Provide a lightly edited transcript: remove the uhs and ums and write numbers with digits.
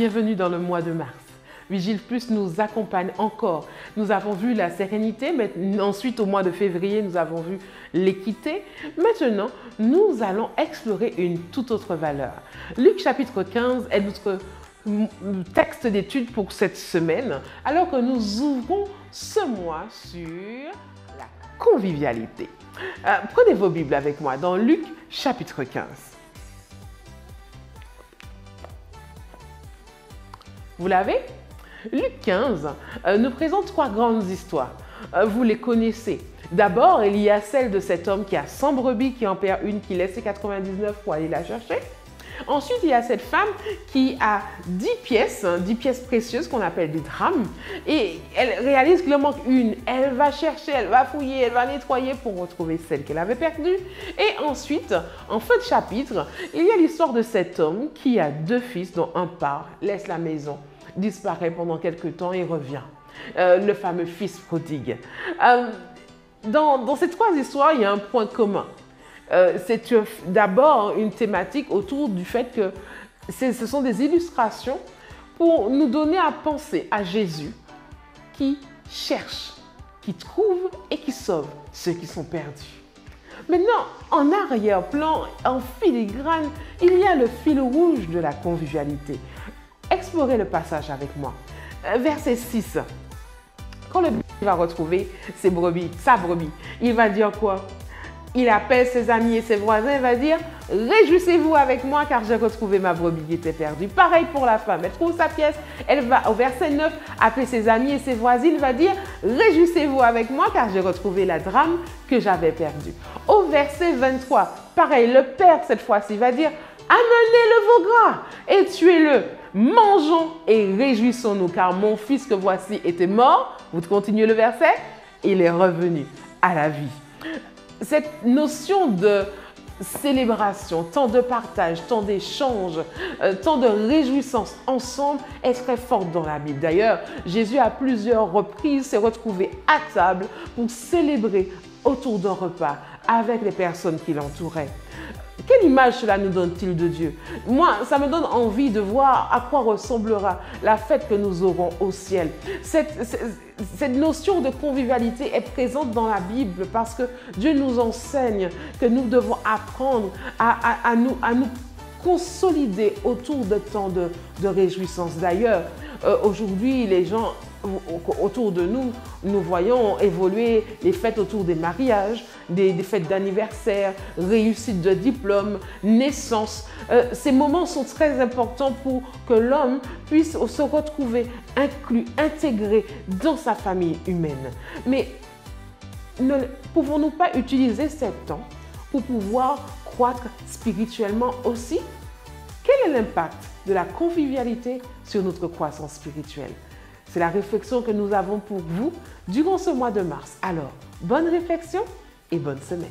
bienvenue dans le mois de mars. Vigile Plus nous accompagne encore. Nous avons vu la sérénité, mais ensuite au mois de février, nous avons vu l'équité. Maintenant, nous allons explorer une toute autre valeur. Luc chapitre 15 est notre texte d'étude pour cette semaine, alors que nous ouvrons ce mois sur la convivialité. Prenez vos Bibles avec moi dans Luc chapitre 15. Vous l'avez? Luc 15 nous présente trois grandes histoires. Vous les connaissez. D'abord, il y a celle de cet homme qui a 100 brebis, qui en perd une, qui laisse ses 99 pour aller la chercher. Ensuite, il y a cette femme qui a 10 pièces précieuses qu'on appelle des drachmes, et elle réalise qu'il en manque une. Elle va chercher, elle va fouiller, elle va nettoyer pour retrouver celle qu'elle avait perdue. Et ensuite, en fin de chapitre, il y a l'histoire de cet homme qui a 2 fils dont un part, laisse la maison, disparaît pendant quelques temps et revient. Le fameux fils prodigue. Dans ces trois histoires, il y a un point commun. C'est d'abord une thématique autour du fait que ce sont des illustrations pour nous donner à penser à Jésus qui cherche, qui trouve et qui sauve ceux qui sont perdus. Maintenant, en arrière-plan, en filigrane, il y a le fil rouge de la convivialité. Explorez le passage avec moi. Verset 6. Quand le berger va retrouver sa brebis, il va dire quoi? Il appelle ses amis et ses voisins, il va dire « Réjouissez-vous avec moi car j'ai retrouvé ma brebis qui était perdue. » Pareil pour la femme, elle trouve sa pièce, elle va au verset 9 appeler ses amis et ses voisins, il va dire « Réjouissez-vous avec moi car j'ai retrouvé la drachme que j'avais perdue. » Au verset 23, pareil, le père cette fois-ci va dire « Amenez le veau gras et tuez-le. Mangeons et réjouissons-nous car mon fils que voici était mort. » Vous continuez le verset, il est revenu à la vie. Cette notion de célébration, temps de partage, temps d'échange, temps de réjouissance ensemble est très forte dans la Bible. D'ailleurs, Jésus à plusieurs reprises s'est retrouvé à table pour célébrer autour d'un repas avec les personnes qui l'entouraient. Quelle image cela nous donne-t-il de Dieu? Moi, ça me donne envie de voir à quoi ressemblera la fête que nous aurons au ciel. Cette notion de convivialité est présente dans la Bible parce que Dieu nous enseigne que nous devons apprendre à nous consolider autour de temps de réjouissance. D'ailleurs, aujourd'hui, les gens autour de nous, nous voyons évoluer les fêtes autour des mariages, des fêtes d'anniversaire, réussite de diplôme, naissance. Ces moments sont très importants pour que l'homme puisse se retrouver inclus, intégré dans sa famille humaine. Mais ne pouvons-nous pas utiliser ce temps pour pouvoir croître spirituellement aussi? Quel est l'impact de la convivialité sur notre croissance spirituelle? C'est la réflexion que nous avons pour vous durant ce mois de mars. Alors, bonne réflexion et bonne semaine.